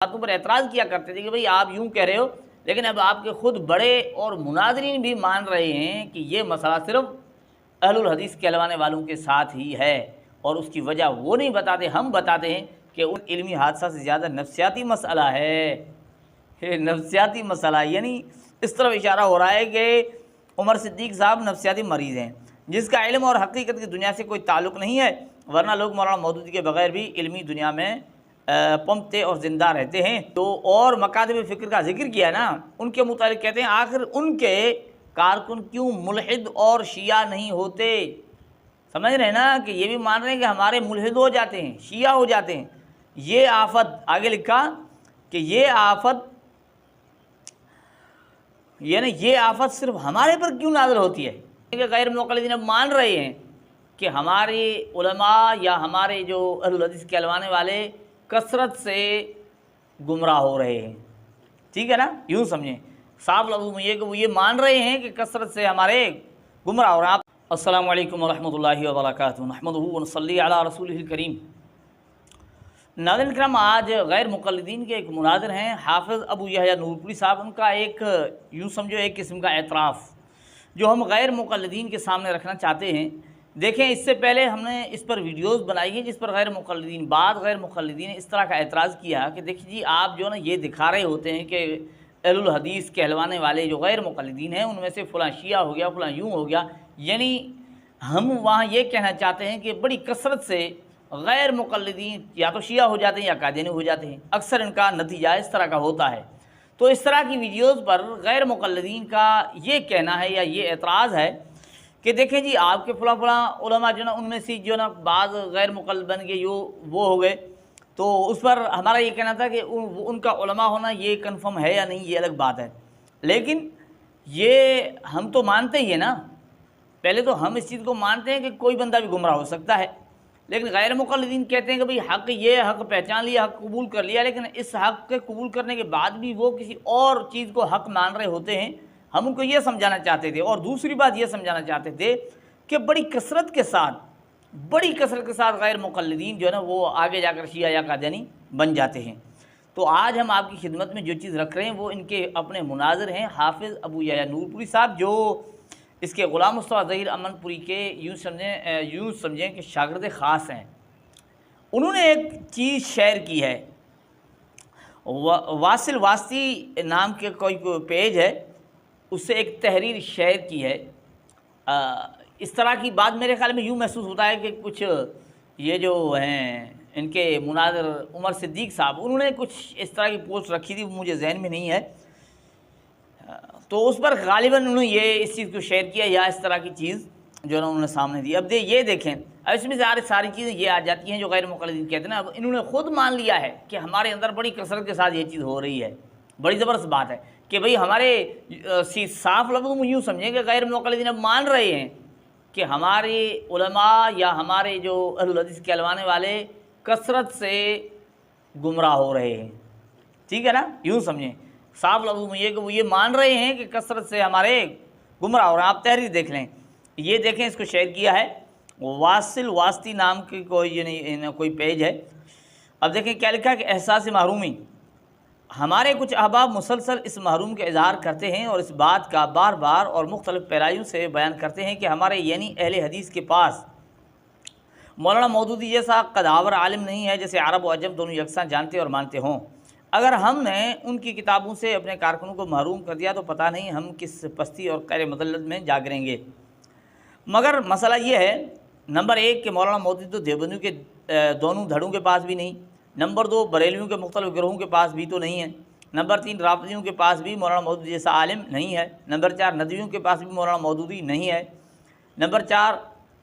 باتوں پر اعتراض کیا کرتے تھے کہ بھئی آپ یوں کہہ رہے ہو، لیکن اب آپ کے خود بڑے اور مناظرین بھی مان رہے ہیں کہ یہ مسئلہ صرف اہل الحدیث کہلوانے والوں کے ساتھ ہی ہے، اور اس کی وجہ وہ نہیں بتاتے، ہم بتاتے ہیں کہ ان علمی حادثہ سے زیادہ نفسیاتی مسئلہ ہے۔ یہ نفسیاتی مسئلہ یعنی اس طرف اشارہ ہو رہا ہے کہ عمر صدیق صاحب نفسیاتی مریض ہیں، جس کا علم اور حقیقت کی دنیا سے کوئی تعلق نہیں ہے، ورنہ لوگ مولانا مودودی کے بغیر بھی علمی دنیا میں پمپتے اور زندہ رہتے ہیں۔ تو اور مکاتب فکر کا ذکر کیا نا، ان کے متعلق کہتے ہیں آخر ان کے کارکن کیوں ملحد اور شیعہ نہیں ہوتے؟ سمجھ رہے ہیں نا کہ یہ بھی مان رہے ہیں کہ ہمارے ملحد ہو جاتے ہیں، شیعہ ہو جاتے ہیں۔ یہ آفت آگے لکھا کہ یہ آفت صرف ہمارے پر کیوں نازل ہوتی ہے؟ کہ غیر مقلدین اب مان رہے ہیں کہ ہمارے علماء یا ہمارے جو اہل الحدیث کہلوانے والے کثرت سے گمراہ ہو رہے ہیں، ٹھیک ہے نا؟ یوں سمجھیں، صاف لفظوں میں یہ کہ وہ یہ مان رہے ہیں کہ کثرت سے ہمارے گمراہ ہو رہے ہیں۔ السلام علیکم ورحمۃ اللہ وبرکاتہ، نحمدہ ونصلی علی رسولہ الکریم۔ ناظرین کرام، آج غیر مقلدین کے ایک مناظر ہیں حافظ ابو یحییٰ نورپوری صاحب، ان کا ایک یوں سمجھو ایک قسم کا اعتراف جو ہم غیر مقلدین کے سامنے رکھنا چاہتے ہیں۔ دیکھیں، اس سے پہلے ہم نے اس پر ویڈیوز بنائی ہیں جس پر بعض غیر مقلدین نے اس طرح کا اعتراض کیا کہ دیکھیں جی، آپ جو نا یہ دکھا رہے ہوتے ہیں کہ اہل الحدیث کہلوانے والے جو غیر مقلدین ہیں ان میں سے فلاں شیعہ ہو گیا، فلاں یوں ہو گیا، یعنی ہم وہاں یہ کہنا چاہتے ہیں کہ بڑی کثرت سے غیر مقلدین یا تو شیعہ ہو جاتے ہیں یا قادیانی ہو جاتے ہیں، اکثر ان کا نتیجہ اس طرح کا ہوتا ہے۔ تو اس طرح کی ویڈیوز پر غیر مقلدین کا یہ کہنا ہے یا یہ اعتراض ہے کہ دیکھیں جی، آپ کے فلاں علماء جو نا ان میں سے جو نا بعض غیر مقلد بن گئے، وہ ہو گئے، تو اس پر ہمارا یہ کہنا تھا کہ ان کا علماء ہونا یہ کنفرم ہے یا نہیں، یہ الگ بات ہے۔ لیکن یہ ہم تو مانتے ہی ہیں نا، پہلے تو ہم اس چیز کو مانتے ہیں کہ کوئی بندہ بھی گمراہ ہو سکتا ہے، لیکن غیر مقلدین کہتے ہیں کہ بھئی حق پہچان لیا، حق قبول کر لیا، لیکن اس حق کے قبول کرنے کے بعد بھی وہ کسی اور چیز کو حق مان رہے ہوتے ہیں۔ ہم ان کو یہ سمجھانا چاہتے تھے، اور دوسری بات یہ سمجھانا چاہتے تھے کہ بڑی کثرت کے ساتھ غیر مقلدین جو ہے نا وہ آگے جا کر شیعہ یا قادیانی بن جاتے ہیں۔ تو آج ہم آپ کی خدمت میں جو چیز رکھ رہے ہیں وہ ان کے اپنے مناظر ہیں حافظ ابو یحییٰ نورپوری صاحب، جو اس کے غلام مصطفیٰ ظہیر امن پوری کے یوں سمجھیں کہ شاگرد خاص ہیں۔ انہوں نے ایک چیز شیئر کی ہے، واصل واسطی نام کے کوئی پیج ہے، اس سے ایک تحریر شیئر کی ہے۔ اس طرح کی بات میرے خیال میں یوں محسوس ہوتا ہے کہ کچھ یہ جو ہیں ان کے مناظر عمر صدیق صاحب، انہوں نے کچھ اس طرح کی پوسٹ رکھی تھی، مجھے ذہن میں نہیں ہے، تو اس پر غالباً انہوں نے یہ اس چیز کو شیئر کیا یا اس طرح کی چیز جو ہے نا انہوں نے سامنے دی۔ اب یہ دیکھیں، اب اس میں ساری چیزیں یہ آ جاتی ہیں جو غیر مقلدین کہتے ہیں نا، اب انہوں نے خود مان لیا ہے کہ ہمارے اندر بڑی کثرت کے ساتھ یہ چیز ہو رہی ہے۔ بڑی زبردست بات ہے کہ بھئی ہمارے صاف لفظوں میں یوں سمجھیں کہ غیر مقلدین اب مان رہے ہیں کہ ہمارے علماء یا ہمارے جو اہل الحدیث کہلوانے والے کثرت سے گمراہ ہو رہے ہیں، ٹھیک ہے نا؟ یوں سمجھیں صاف لفظوں میں یہ کہ وہ یہ مان رہے ہیں کہ کثرت سے ہمارے گمراہ ہو رہے ہیں۔ آپ تحریر دیکھ لیں، یہ دیکھیں، اس کو شیئر کیا ہے واصل واسطی نام کی کوئی پیج ہے۔ اب دیکھیں کیا لکھا ہے کہ احساس محرومی، ہمارے کچھ احباب مسلسل اس محروم کا اظہار کرتے ہیں اور اس بات کا بار بار اور مختلف پیرائیوں سے بیان کرتے ہیں کہ ہمارے یعنی اہل حدیث کے پاس مولانا مودودی جیسا قداور عالم نہیں ہے جیسے عرب و عجم دونوں یکساں جانتے اور مانتے ہوں۔ اگر ہم نے ان کی کتابوں سے اپنے کارکنوں کو محروم کر دیا تو پتہ نہیں ہم کس پستی اور قہر مذلت میں جا گریں گے۔ مگر مسئلہ یہ ہے، نمبر ایک کہ مولانا مودودی تو دیوبندیوں کے دونوں دھڑوں کے پاس بھی نہیں، نمبر دو بریلویوں کے مختلف گروہوں کے پاس بھی تو نہیں ہے، نمبر تین رافضیوں کے پاس بھی مولانا مودودی جیسا عالم نہیں ہے، نمبر چار ندویوں کے پاس بھی مولانا مودودی نہیں ہے، نمبر چار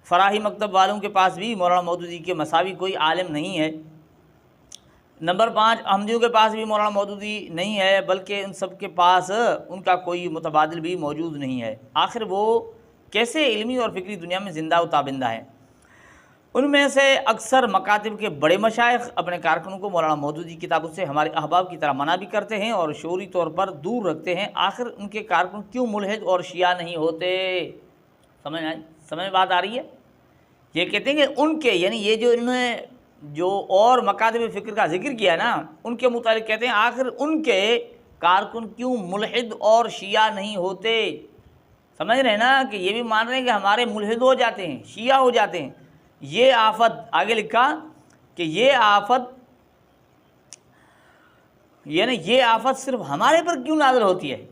فراہی مکتب والوں کے پاس بھی مولانا مودودی کے مساوی کوئی عالم نہیں ہے، نمبر پانچ احمدیوں کے پاس بھی مولانا مودودی نہیں ہے، بلکہ ان سب کے پاس ان کا کوئی متبادل بھی موجود نہیں ہے۔ آخر وہ کیسے علمی اور فکری دنیا میں زندہ و تابندہ ہے؟ ان میں سے اکثر مکاتب کے بڑے مشائخ اپنے کارکنوں کو مولانا مودودی کی کتابوں سے ہمارے احباب کی طرح منع بھی کرتے ہیں اور شعوری طور پر دور رکھتے ہیں۔ آخر ان کے کارکن کیوں ملحد اور شیعہ نہیں ہوتے؟ سمجھ بات آ رہی ہے؟ یہ کہتے ہیں کہ ان کے یعنی یہ جو انہوں نے جو اور مکاتب فکر کا ذکر کیا نا، ان کے متعلق کہتے ہیں آخر ان کے کارکن کیوں ملحد اور شیعہ نہیں ہوتے؟ سمجھ رہے ہیں نا کہ یہ بھی مان رہے ہیں کہ ہمارے ملحد ہو جاتے ہیں، شیعہ ہو جاتے ہیں۔ یہ آفت آگے لکھا کہ یہ آفت یعنی یہ آفت صرف ہمارے پر کیوں نازل ہوتی ہے؟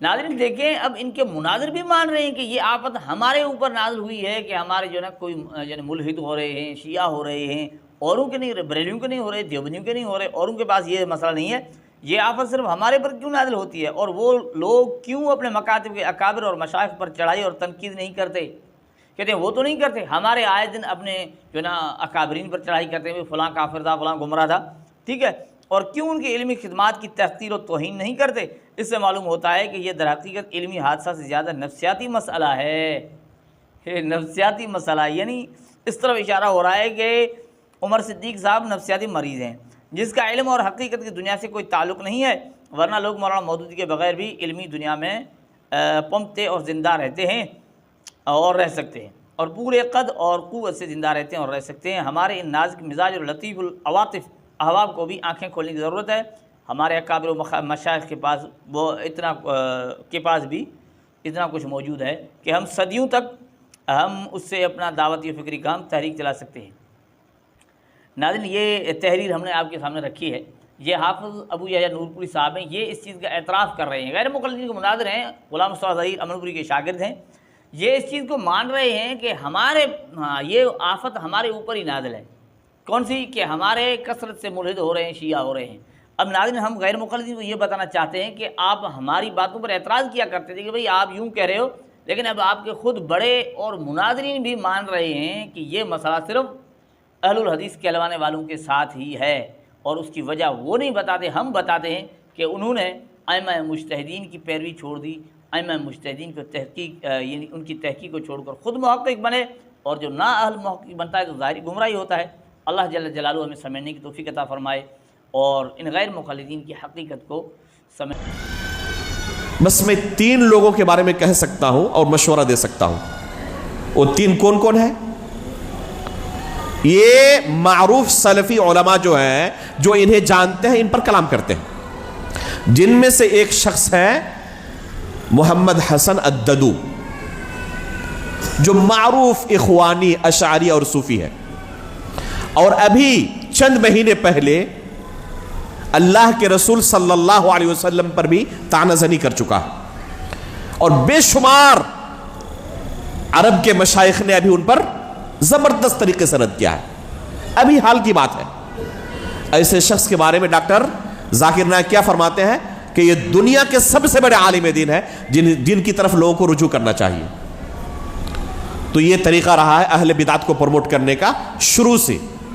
ناظرین دیکھیں، اب ان کے مناظر بھی مان رہے ہیں کہ یہ آفت ہمارے اوپر نازل ہوئی ہے کہ ہمارے جو ہے نا کوئی یعنی ملحد ہو رہے ہیں، شیعہ ہو رہے ہیں، اوروں کے نہیں، بریلویوں کے نہیں ہو رہے، دیوبندیوں کے نہیں ہو رہے، اوروں کے پاس یہ مسئلہ نہیں ہے، یہ آفت صرف ہمارے پر کیوں نازل ہوتی ہے؟ اور وہ لوگ کیوں اپنے مکاتب کے اکابر اور مشائخ پر چڑھائی اور تنقید نہیں کرتے؟ کہتے ہیں وہ تو نہیں کرتے، ہمارے آئے دن اپنے جو ہے نا اکابرین پر چڑھائی کرتے ہیں، فلاں کافر تھا، فلاں گمراہ تھا، ٹھیک ہے، اور کیوں ان کی علمی خدمات کی تحقیر و توہین نہیں کرتے؟ اس سے معلوم ہوتا ہے کہ یہ در حقیقت علمی حادثہ سے زیادہ نفسیاتی مسئلہ ہے۔ یہ نفسیاتی مسئلہ یعنی اس طرف اشارہ ہو رہا ہے کہ عمر صدیق صاحب نفسیاتی مریض ہیں، جس کا علم اور حقیقت کی دنیا سے کوئی تعلق نہیں ہے، ورنہ لوگ مولانا مودودی کے بغیر بھی علمی دنیا میں پنپتے اور زندہ رہتے ہیں اور رہ سکتے ہیں، اور پورے قد اور قوت سے زندہ رہتے ہیں اور رہ سکتے ہیں۔ ہمارے ان نازک مزاج اور لطیف العواطف احباب کو بھی آنکھیں کھولنے کی ضرورت ہے۔ ہمارے اکابر و مشائخ کے پاس بھی اتنا کچھ موجود ہے کہ ہم صدیوں تک ہم اس سے اپنا دعوتی و فکری کام تحریک چلا سکتے ہیں۔ ناظرین یہ تحریر ہم نے آپ کے سامنے رکھی ہے، یہ حافظ ابو یحییٰ نورپوری صاحب ہیں، یہ اس چیز کا اعتراف کر رہے ہیں، غیر مقلدین کے مناظر ہیں، غلام مصطفیٰ ظہیر امنپوری کے شاگرد ہیں، یہ اس چیز کو مان رہے ہیں کہ یہ آفت ہمارے اوپر ہی نازل ہے۔ کون سی؟ کہ ہمارے کثرت سے ملحد ہو رہے ہیں، شیعہ ہو رہے ہیں۔ اب ناظرین ہم غیر مقلدین کو یہ بتانا چاہتے ہیں کہ آپ ہماری باتوں پر اعتراض کیا کرتے تھے کہ بھئی آپ یوں کہہ رہے ہو، لیکن اب آپ کے خود بڑے اور مناظرین بھی مان رہے ہیں کہ یہ مسئلہ صرف اہل الحدیث کہلوانے والوں کے ساتھ ہی ہے، اور اس کی وجہ وہ نہیں بتاتے، ہم بتاتے ہیں کہ انہوں نے ائمہ مجتہدین کی پیروی چھوڑ دی، ائمہ مجتہدین کو تحقیق یعنی ان کی تحقیق کو چھوڑ کر خود محقق بنے، اور جو نا اہل محقق بنتا ہے تو ظاہری گمراہی ہوتا ہے۔ اللہ جل جلالہ ہمیں سمجھنے کی توفیق عطا فرمائے اور ان غیر مقلدین کی حقیقت کو سمجھ۔ بس میں 3 لوگوں کے بارے میں کہہ سکتا ہوں اور مشورہ دے سکتا ہوں۔ وہ 3 کون کون ہیں؟ یہ معروف سلفی علماء جو ہیں، جو انہیں جانتے ہیں، ان پر کلام کرتے ہیں، جن میں سے ایک شخص ہے محمد حسن الددو، جو معروف اخوانی اشعری اور صوفی ہے، اور ابھی چند مہینے پہلے اللہ کے رسول صلی اللہ علیہ وسلم پر بھی طعنہ زنی کر چکا ہے، اور بے شمار عرب کے مشائخ نے ابھی ان پر زبردست طریقے سے رد کیا ہے۔ ابھی حال کی بات ہے۔ ایسے شخص کے بارے میں ڈاکٹر ذاکر نائک کیا فرماتے ہیں کہ یہ دنیا کے سب سے بڑے عالم دین ہے، جن کی طرف لوگوں کو رجوع کرنا چاہیے۔ تو یہ طریقہ رہا ہے اہل بدعت کو پروموٹ کرنے کا شروع سے۔